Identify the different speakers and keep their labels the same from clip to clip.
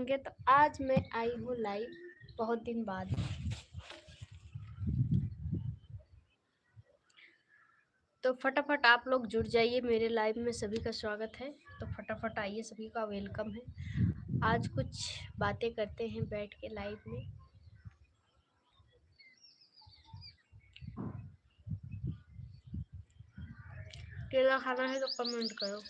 Speaker 1: होंगे। तो आज मैं आई हूँ लाइव बहुत दिन बाद। तो फटाफट आप लोग जुड़ जाइए मेरे लाइव में, सभी का स्वागत है। तो फटाफट आइए, सभी का वेलकम है। आज कुछ बातें करते हैं बैठ के लाइव में। केला खाना है तो कमेंट करो।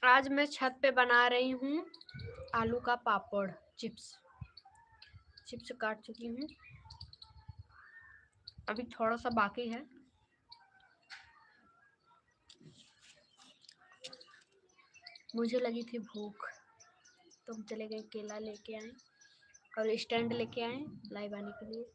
Speaker 1: आज मैं छत पे बना रही हूँ आलू का पापड़। चिप्स काट चुकी हूँ, अभी थोड़ा सा बाकी है। मुझे लगी थी भूख तो हम चले गए, केला लेके आए और स्टैंड लेके आए लाइव आने के लिए।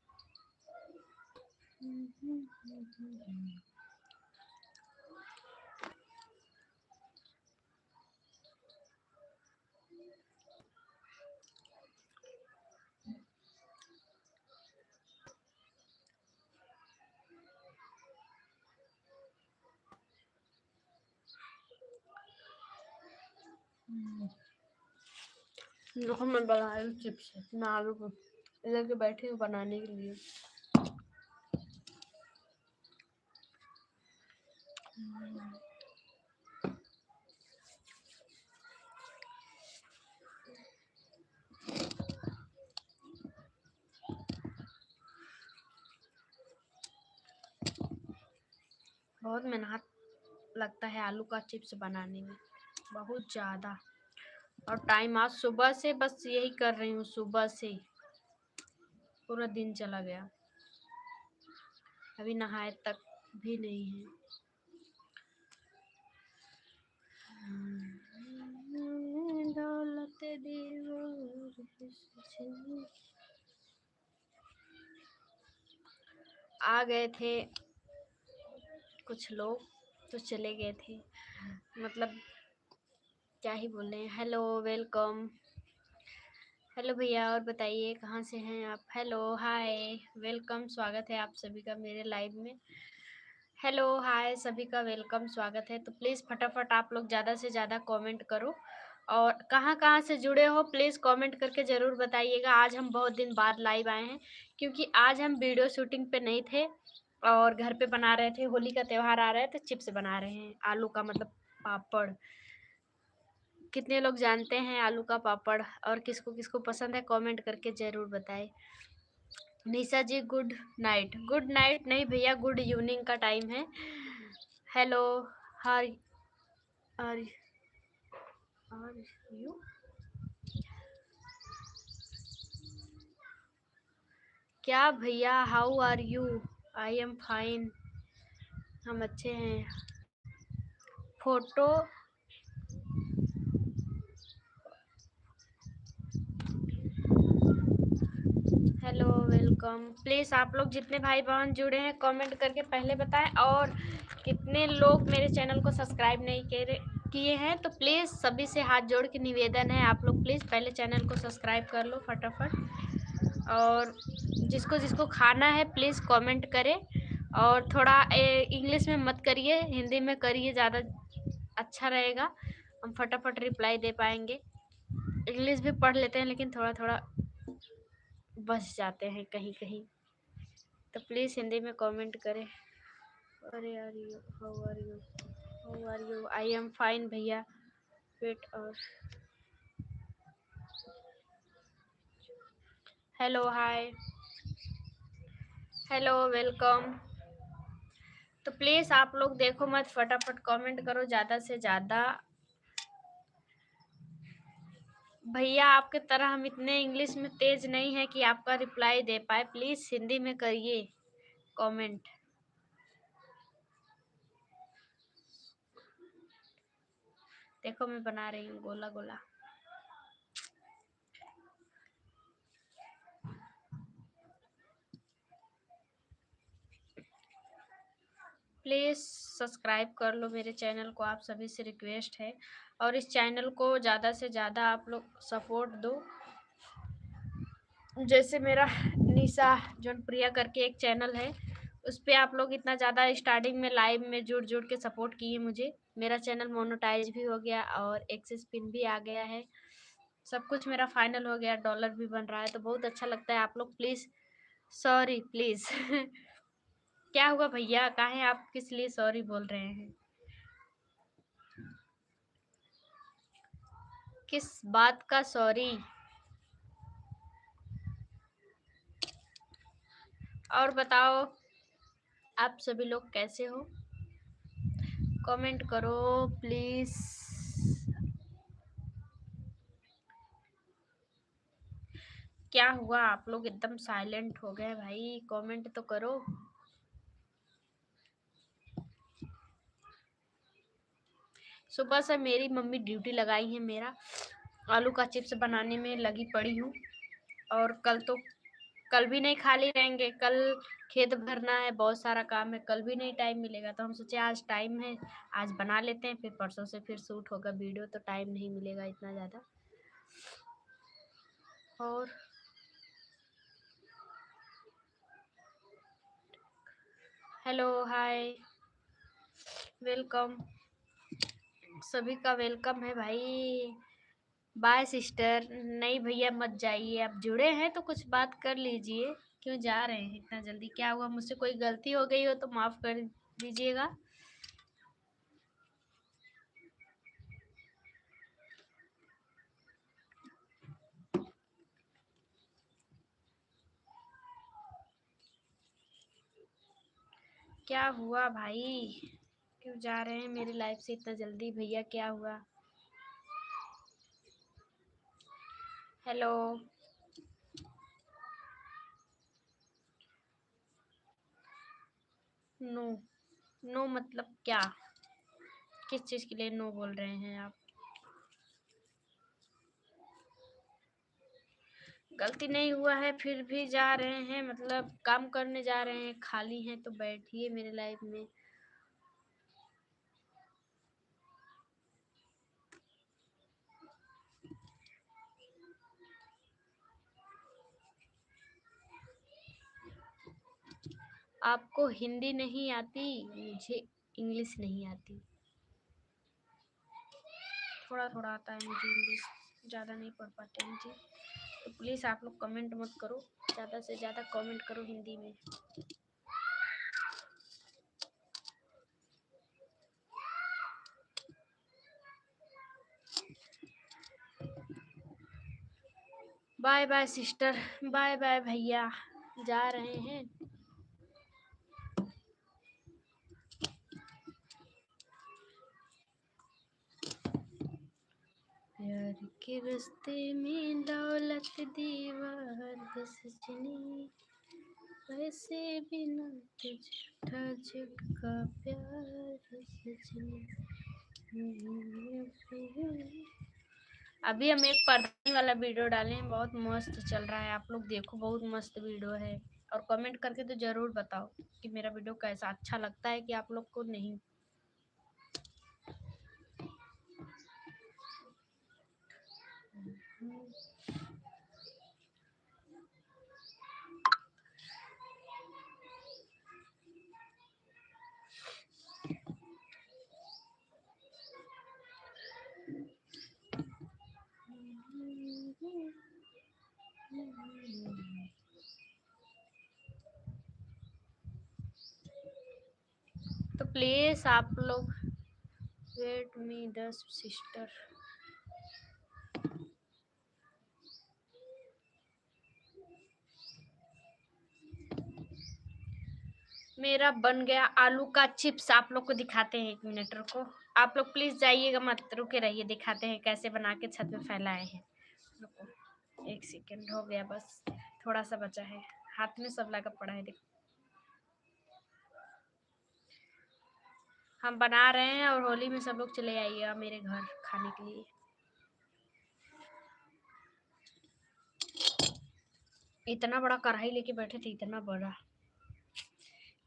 Speaker 1: देखो मैं बना रही हूँ चिप्स, मैं आलू को लेके बैठी हूँ बनाने के लिए। बहुत मेहनत लगता है आलू का चिप्स बनाने में, बहुत ज़्यादा। और टाइम आज सुबह से बस यही कर रही हूँ, सुबह से पूरा दिन चला गया, अभी नहाए तक भी नहीं है। दौलत आ गए थे कुछ लोग तो चले गए थे, मतलब क्या ही बोल रहे हैं। हेलो वेलकम, हेलो भैया, और बताइए कहाँ से हैं आप। हेलो हाय वेलकम, स्वागत है आप सभी का मेरे लाइव में। हेलो हाय सभी का वेलकम, स्वागत है। तो प्लीज़ फटाफट आप लोग ज़्यादा से ज़्यादा कमेंट करो, और कहाँ कहाँ से जुड़े हो प्लीज़ कमेंट करके ज़रूर बताइएगा। आज हम बहुत दिन बाद लाइव आए हैं, क्योंकि आज हम वीडियो शूटिंग पे नहीं थे और घर पे बना रहे थे। होली का त्यौहार आ रहा है तो चिप्स बना रहे हैं, आलू का मतलब पापड़। कितने लोग जानते हैं आलू का पापड़, और किसको किसको पसंद है कमेंट करके ज़रूर बताएं। Nisha ji good night. Good night नहीं भैया, गुड इवनिंग का टाइम है। Hello how are are you, क्या भैया, how are you. I am fine, हम अच्छे हैं। Photo hello welcome. प्लीज़ आप लोग जितने भाई बहन जुड़े हैं कमेंट करके पहले बताएं, और कितने लोग मेरे चैनल को सब्सक्राइब नहीं किए हैं तो प्लीज़ सभी से हाथ जोड़ के निवेदन है, आप लोग प्लीज़ पहले चैनल को सब्सक्राइब कर लो फटाफट। और जिसको जिसको खाना है प्लीज़ कमेंट करें, और थोड़ा इंग्लिश में मत करिए, हिंदी में करिए, ज़्यादा अच्छा रहेगा, हम फटाफट रिप्लाई दे पाएंगे। इंग्लिश भी पढ़ लेते हैं लेकिन थोड़ा थोड़ा बस जाते हैं कहीं कहीं, तो प्लीज़ हिंदी में कमेंट करें। अरे are you, how are you, how are you. I am fine भैया, वेट। और हेलो हाय, हेलो वेलकम। तो प्लीज़ आप लोग देखो मत, फटाफट कमेंट करो ज़्यादा से ज़्यादा। भैया आपके तरह हम इतने इंग्लिश में तेज नहीं है कि आपका रिप्लाई दे पाए, प्लीज़ हिंदी में करिए कमेंट। देखो मैं बना रही हूँ गोला गोला। प्लीज़ सब्सक्राइब कर लो मेरे चैनल को, आप सभी से रिक्वेस्ट है। और इस चैनल को ज़्यादा से ज़्यादा आप लोग सपोर्ट दो। जैसे मेरा निशा जौनप्रिया करके एक चैनल है, उस पर आप लोग इतना ज़्यादा स्टार्टिंग में लाइव में जुड़ जुड़ के सपोर्ट किए मुझे। मेरा चैनल मोनेटाइज भी हो गया और एक्सिस पिन भी आ गया है, सब कुछ मेरा फाइनल हो गया, डॉलर भी बन रहा है, तो बहुत अच्छा लगता है। आप लोग प्लीज़, सॉरी प्लीज़ क्या हुआ भैया, काहे आप किस लिए सॉरी बोल रहे हैं? किस बात का सॉरी? और बताओ आप सभी लोग कैसे हो? कमेंट करो प्लीज। क्या हुआ, आप लोग एकदम साइलेंट हो गए भाई, कमेंट तो करो। सुबह से मेरी मम्मी ड्यूटी लगाई है, मेरा आलू का चिप्स बनाने में लगी पड़ी हूँ। और कल भी नहीं खाली रहेंगे, कल खेत भरना है, बहुत सारा काम है, कल भी नहीं टाइम मिलेगा, तो हम सोचे आज टाइम है, आज बना लेते हैं, फिर परसों से फिर शूट होगा वीडियो, तो टाइम नहीं मिलेगा इतना ज़्यादा। और हेलो, हाय, वेलकम, सभी का वेलकम है भाई। Bye sister. नहीं भैया मत जाइए, आप जुड़े हैं तो कुछ बात कर लीजिए, क्यों जा रहे हैं इतना जल्दी? क्या हुआ, मुझसे कोई गलती हो गई हो तो माफ़ कर दीजिएगा। क्या हुआ भाई, क्यों जा रहे हैं मेरी लाइफ से इतना जल्दी? भैया क्या हुआ? हेलो, नो, नो मतलब क्या? किस चीज़ के लिए नो बोल रहे हैं आप? गलती नहीं हुआ है फिर भी जा रहे हैं, मतलब काम करने जा रहे हैं, खाली हैं तो बैठिए मेरे लाइफ में। आपको हिंदी नहीं आती, मुझे इंग्लिश नहीं आती, थोड़ा थोड़ा आता है मुझे इंग्लिश, ज़्यादा नहीं पढ़ पाते हैं जी। तो प्लीज़ आप लोग कमेंट मत करो, ज़्यादा से ज़्यादा कमेंट करो हिंदी में। Bye bye sister, bye bye भैया, जा रहे हैं। प्यार के रास्ते में दौलत दीवार सजनी, वैसे बिना झूठा झटका प्यार सजनी। अभी हम एक पर्दानी वाला वीडियो डाले हैं, बहुत मस्त चल रहा है, आप लोग देखो, बहुत मस्त वीडियो है। और कमेंट करके तो ज़रूर बताओ कि मेरा वीडियो कैसा, अच्छा लगता है कि आप लोग को नहीं। तो प्लीज़ आप लोग वेट मी 10 सिस्टर। मेरा बन गया आलू का चिप्स, आप लोग को दिखाते हैं, 1 मिनट रुको, आप लोग प्लीज़ जाइएगा मत, रुके रहिए, दिखाते हैं कैसे बना के छत में फैलाए हैं। रुको 1 सेकेंड, हो गया बस, थोड़ा सा बचा है, हाथ में सब लगा पड़ा है, देखो। हम बना रहे हैं और होली में सब लोग चले आइएगा मेरे घर खाने के लिए। इतना बड़ा कढ़ाई लेके बैठे थे, इतना बड़ा,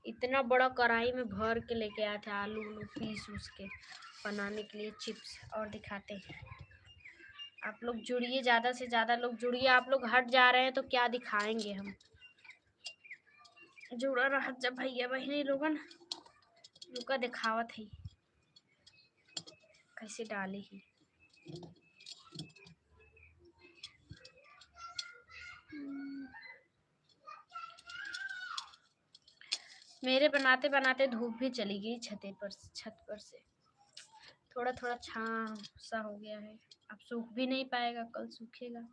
Speaker 1: इतना बड़ा कढ़ाई में भर के लेके आए थे आलू उलू पीस उसके बनाने के लिए चिप्स। और दिखाते हैं, आप लोग जुड़िए, ज़्यादा से ज़्यादा लोग जुड़िए। आप लोग हट जा रहे हैं तो क्या दिखाएंगे हम। जुड़ा रहा जब भैया बहनी लोगन रुका दिखावत है कैसे डाले ही। मेरे बनाते बनाते धूप भी चली गई छत पर से। थोड़ा थोड़ा छांव सा हो गया है, अब सूख भी नहीं पाएगा, कल सूखेगा।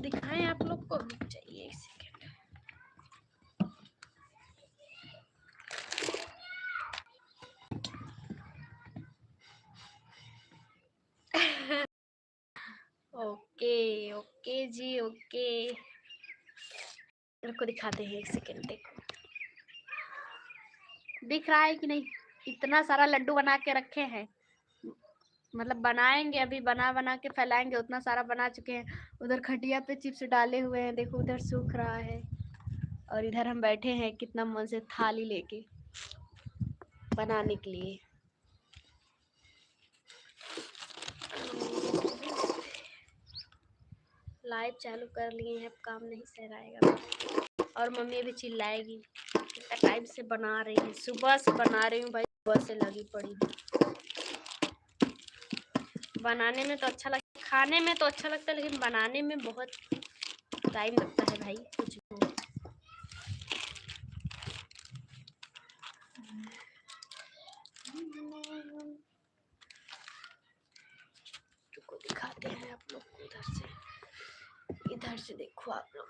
Speaker 1: दिखाएं आप लोग को, चाहिए एक सेकेंड। ओके ओके जी ओके, को दिखाते हैं एक सेकेंड। देखो दिख रहा है कि नहीं, इतना सारा लड्डू बना के रखे हैं। मतलब बनाएंगे अभी, बना बना के फैलाएंगे, उतना सारा बना चुके हैं। उधर खटिया पे चिप्स डाले हुए हैं, देखो उधर सूख रहा है। और इधर हम बैठे हैं कितना मन से थाली लेके बनाने के लिए। लाइव चालू कर लिए हैं, अब काम नहीं सहराएगा। और मम्मी भी चिल्लाएगी, कितना टाइम से बना रही है। सुबह से बना रही हूँ भाई, सुबह से लगी पड़ी। बनाने में तो अच्छा लगता, खाने में तो अच्छा लगता है, लेकिन बनाने में बहुत टाइम लगता है भाई कुछ को। को दिखाते हैं आप लोग को इधर से देखो आप लोग।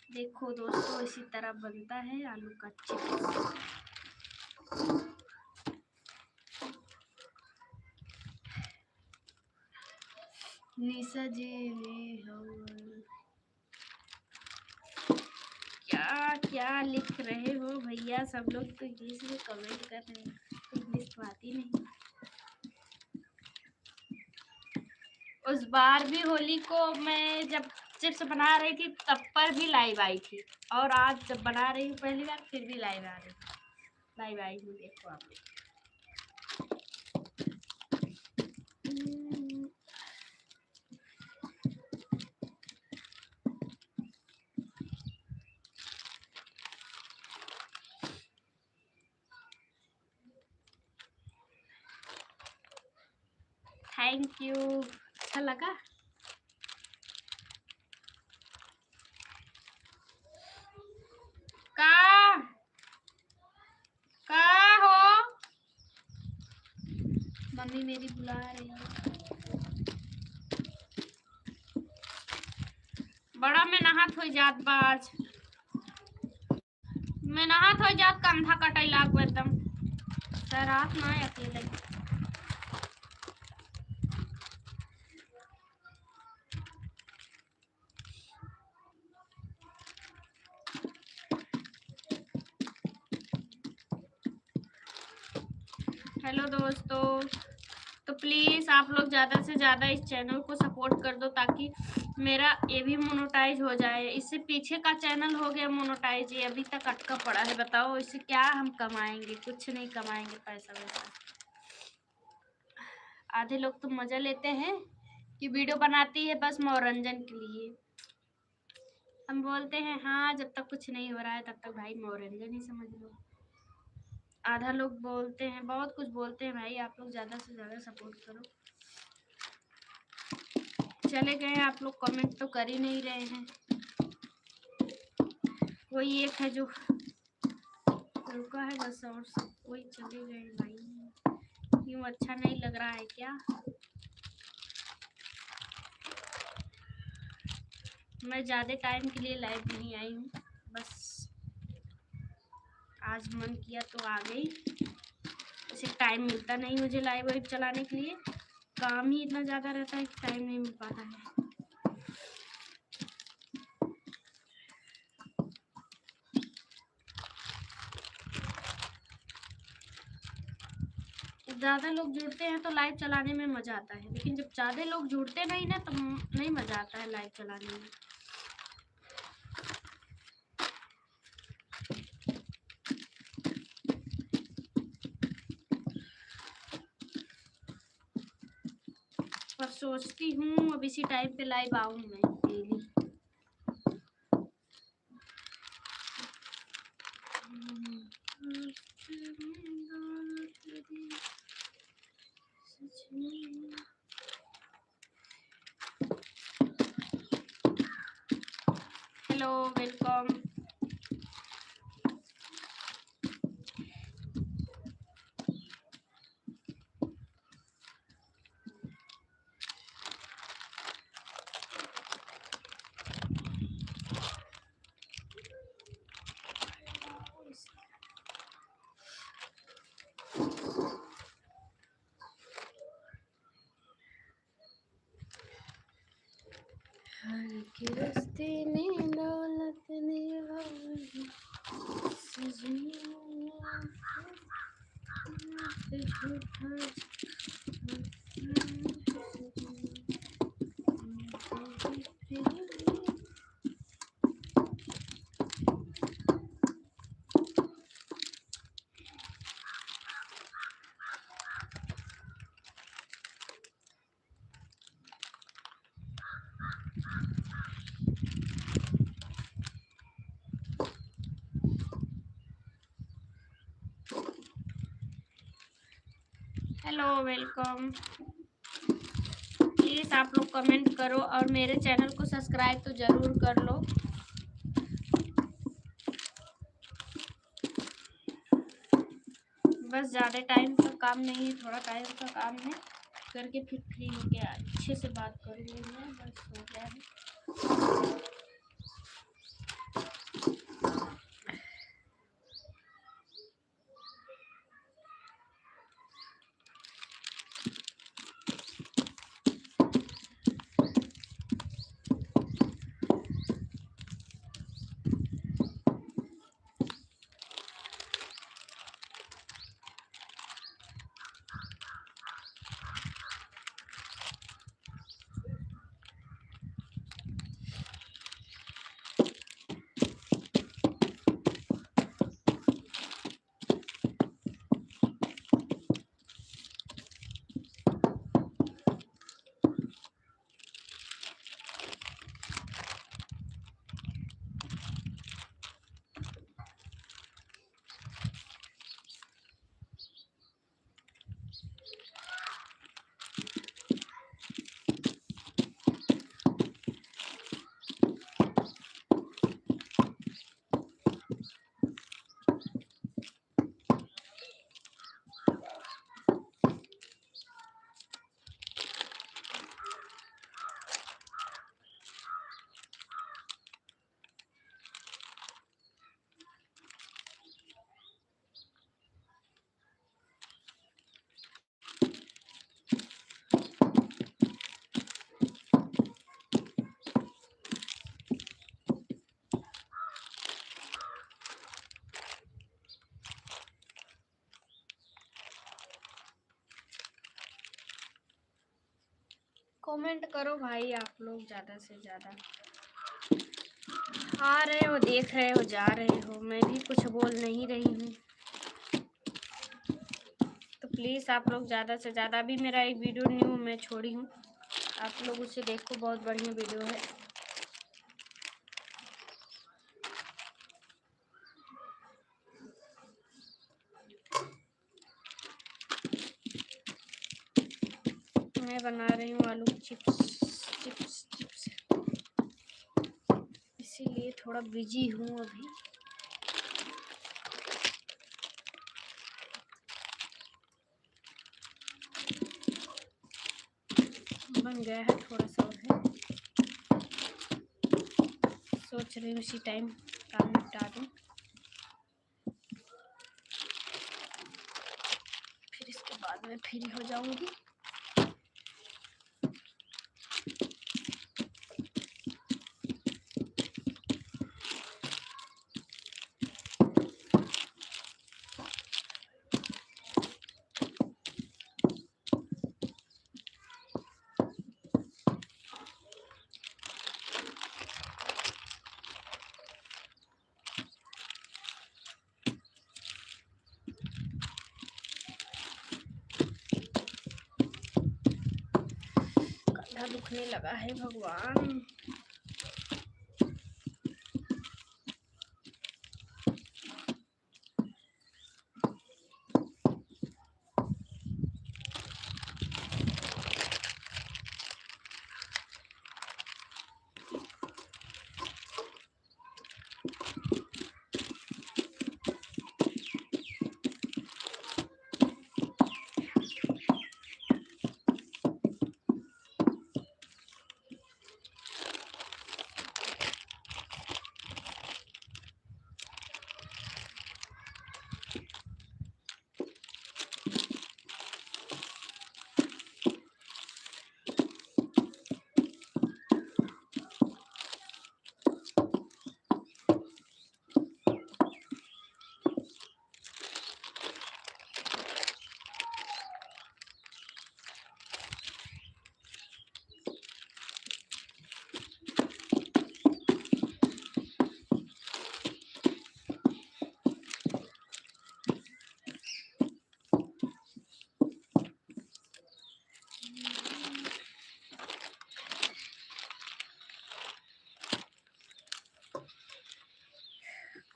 Speaker 1: देखो दोस्तों, इसी तरह बनता है आलू का चिप्स। निशा जी क्या क्या लिख रहे हो भैया सब लोग, तो इंग्लिश में कमेंट कर रहे हैं, इंग्लिश तो आती नहीं। उस बार भी होली को मैं जब चिप्स बना रही थी तब पर भी लाइव आई थी, और आज जब बना रही हूँ पहली बार फिर भी लाइव आई हूँ। देखो आप। थैंक यू, अच्छा लगा। का हो, मम्मी मेरी बुला रही है। बड़ा में नहात हो जात बाज, मैं नहात हो जात कंधा कटाई लाग एकदम रात ना अकेले। हेलो दोस्तों, तो प्लीज़ आप लोग ज़्यादा से ज़्यादा इस चैनल को सपोर्ट कर दो ताकि मेरा ये भी मोनेटाइज हो जाए। इससे पीछे का चैनल हो गया मोनेटाइज, ये अभी तक अटका पड़ा है। बताओ इससे क्या हम कमाएंगे, कुछ नहीं कमाएंगे पैसा वैसा। आधे लोग तो मज़ा लेते हैं कि वीडियो बनाती है बस मनोरंजन के लिए। हम बोलते हैं हाँ, जब तक कुछ नहीं हो रहा है तब तक भाई मनोरंजन ही समझ लो। आधा लोग बोलते हैं, बहुत कुछ बोलते हैं भाई। आप लोग ज़्यादा से ज़्यादा सपोर्ट करो। चले गए आप लोग, कमेंट तो कर ही नहीं रहे हैं। कोई एक है जो रुका है बस, और सब कोई चले गए भाई। क्यों, अच्छा नहीं लग रहा है क्या? मैं ज़्यादा टाइम के लिए लाइव नहीं आई हूँ, बस आज मन किया तो आ गई। इसे टाइम मिलता नहीं मुझे लाइव वाइव चलाने के लिए, काम ही इतना ज़्यादा रहता है कि टाइम नहीं मिल पाता है। ज़्यादा लोग जुड़ते हैं तो लाइव चलाने में मज़ा आता है, लेकिन जब ज़्यादा लोग जुड़ते नहीं ना तो नहीं मज़ा आता है लाइव चलाने में। पर सोचती हूँ अब इसी टाइम पे लाइव आऊँ मैं डेली। Hello, welcome. हर के रास्ते में दौलत निभानी सजनिया से झूठा हेलो, वेलकम। प्लीज़ आप लोग कमेंट करो और मेरे चैनल को सब्सक्राइब तो ज़रूर कर लो। बस ज़्यादा टाइम का काम नहीं है, थोड़ा टाइम का काम है, करके फिर फ्री होके अच्छे से बात करूँगी मैं। बस हो गया है। कमेंट करो भाई आप लोग ज़्यादा से ज़्यादा। आ रहे हो, देख रहे हो, जा रहे हो, मैं भी कुछ बोल नहीं रही हूँ, तो प्लीज़ आप लोग ज़्यादा से ज़्यादा। अभी मेरा एक वीडियो न्यू मैं छोड़ी हूँ, आप लोग उसे देखो, बहुत बढ़िया वीडियो है। मैं बना रही हूँ आलू की चिप्स, इसीलिए थोड़ा बिजी हूँ अभी। बन गया है, थोड़ा सा और है, सोच रही हूँ उसी टाइम काम निपटा दूँ, फिर इसके बाद मैं फ्री हो जाऊँगी। क्या दुखने लगा है भगवान।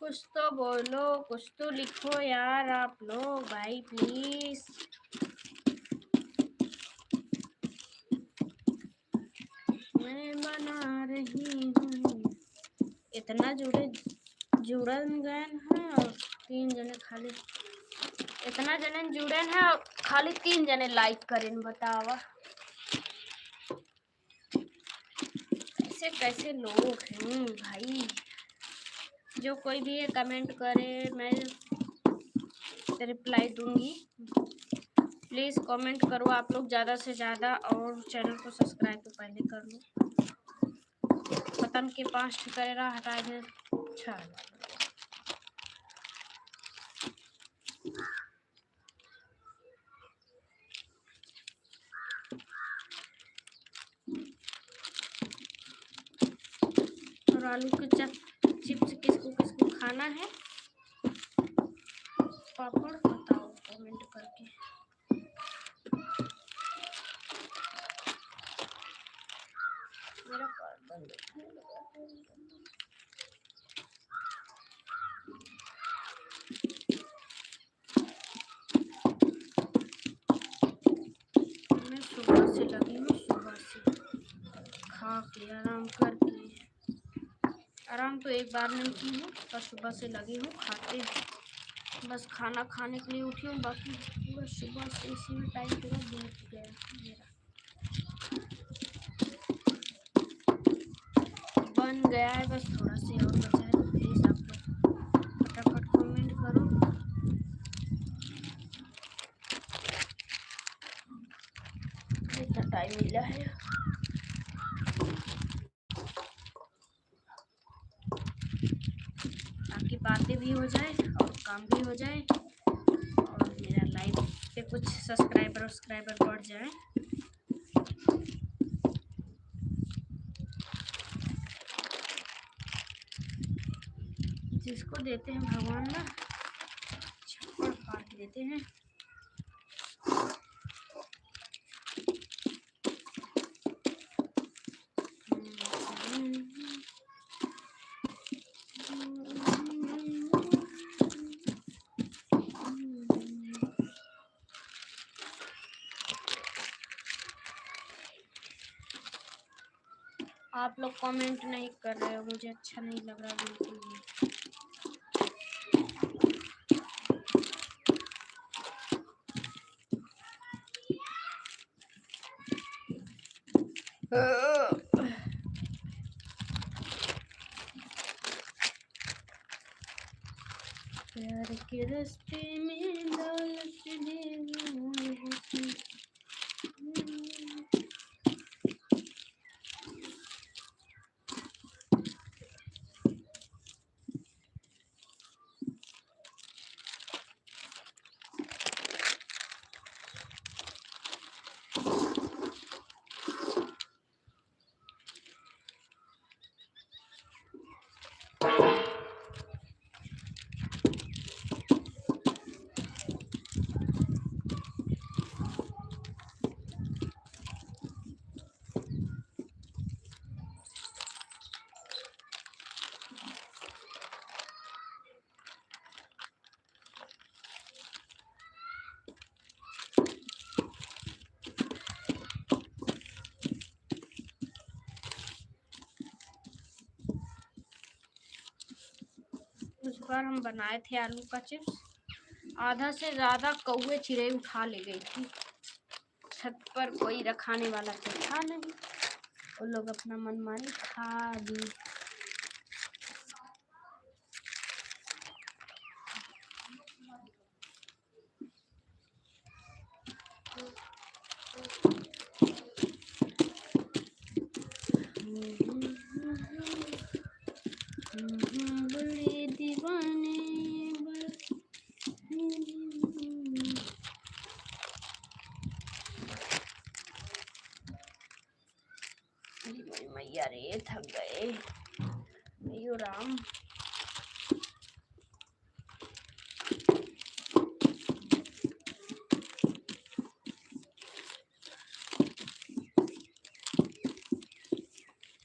Speaker 1: कुछ तो बोलो, कुछ तो लिखो यार आप लोग, भाई प्लीज। मैं बना रही हूँ। इतना जुड़न गए हैं और 3 जने खाली, इतना जने जुड़े हैं और खाली 3 जने लाइक करें, बतावा ऐसे कैसे लोग हैं भाई। जो कोई भी ये कमेंट करे मैं रिप्लाई दूंगी। प्लीज़ कमेंट करो आप लोग ज़्यादा से ज़्यादा, और चैनल को सब्सक्राइब तो पहले कर लो। पतन के 5 करेगा हटा दे। अच्छा और आलू के चिप्स किसको किसको खाना है, पापड़ बताओ कमेंट करके। मेरा कार्ड बंद होने लगा है। मैं सुबह से लगी हूँ, सुबह से खा के आराम करके। आराम तो एक बार नहीं की हूँ, पर सुबह से लगी हूँ खाते, बस खाना खाने के लिए उठी हूँ। बाकी पूरा सुबह से इसी में टाइम पूरा बीत गया मेरा। बन गया है, बस थोड़ा से और बचा है। प्लीज़ आप लोग फटाफट कमेंट करो। इतना टाइम मिला है, ताकि बातें भी हो जाए और काम भी हो जाए और मेरा लाइव पे कुछ सब्सक्राइबर बढ़ जाए। जिसको देते हैं भगवान ना, छप्पड़ फाड़ देते हैं। आप लोग कमेंट नहीं कर रहे हो, मुझे अच्छा नहीं लग रहा बिल्कुल भी। प्यार के रास्ते में दौलत दे। कुछ बार हम बनाए थे आलू का चिप्स, आधा से ज़्यादा कौवे चिड़ै उठा ले गई थी। छत पर कोई रखाने वाला तो था नहीं, वो लोग अपना मनमानी खा ली। बड़े दीवाने मैया रे, थक गए अयो राम।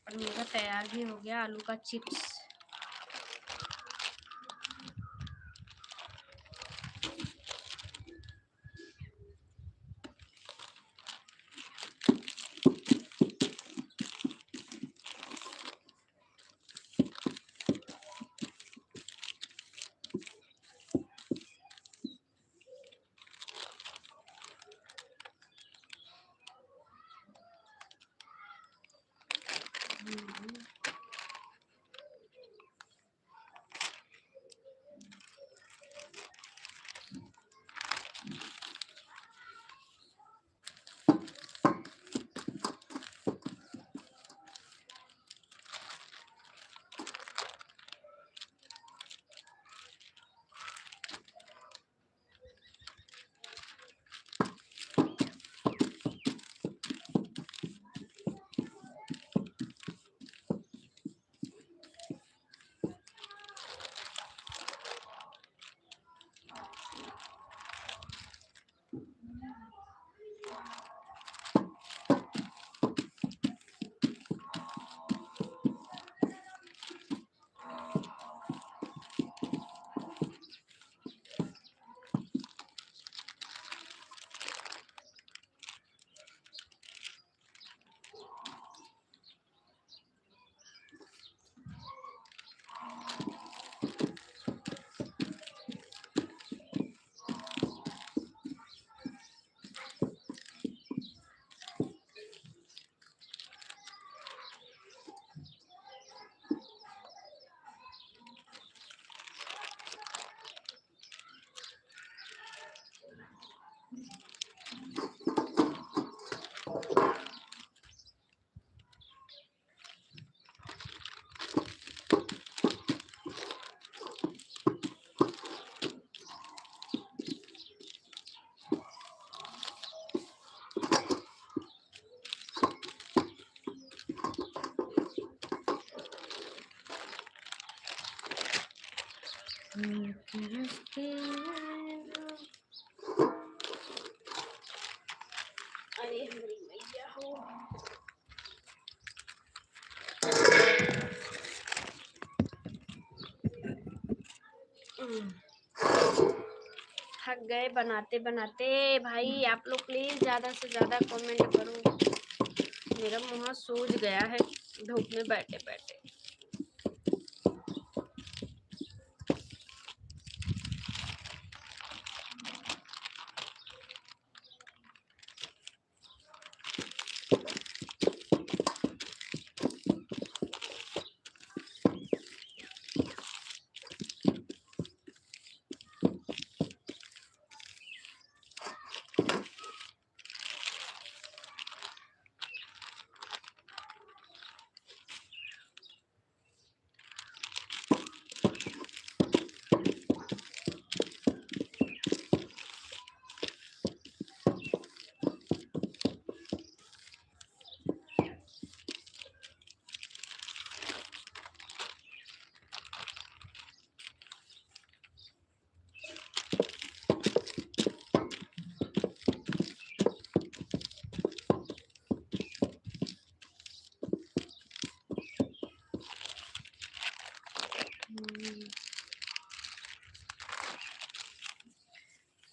Speaker 1: और मेरा तैयार भी हो गया आलू का चिप्स। अरे हमारी मैया हो। थक गए बनाते बनाते भाई। आप लोग प्लीज ज्यादा से ज्यादा कमेंट करो, मेरा मुंह सूज गया है धूप में बैठे बैठे।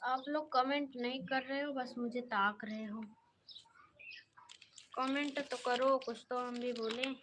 Speaker 1: आप लोग कमेंट नहीं कर रहे हो, बस मुझे ताक रहे हो। कमेंट तो करो, कुछ तो हम भी बोले।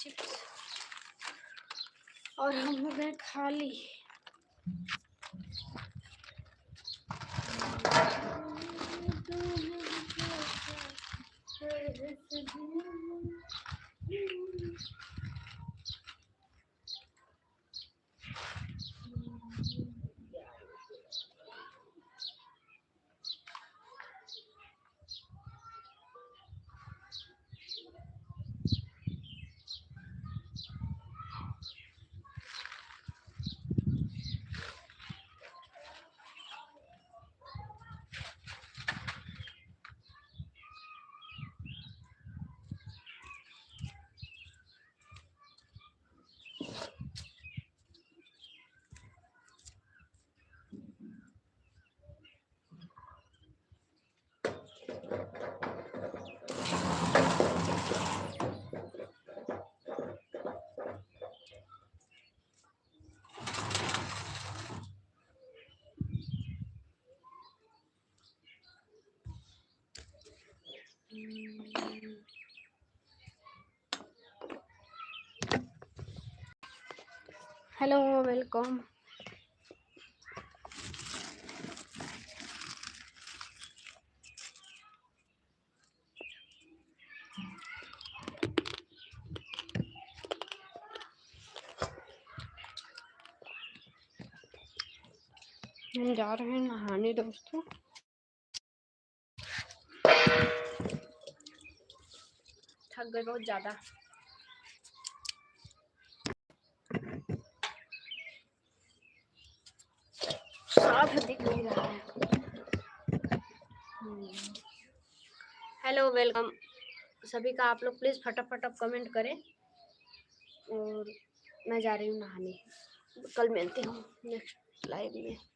Speaker 1: चिप्स और हम हो गए खाली। Hello welcome. हम जा रहे हैं नहाने दोस्तों। थक गए बहुत ज्यादा। साफ दिख नहीं रहा है। हेलो वेलकम सभी का। आप लोग प्लीज फटाफट कमेंट करें और मैं जा रही हूँ नहाने। कल मिलती हूँ नेक्स्ट लाइव में।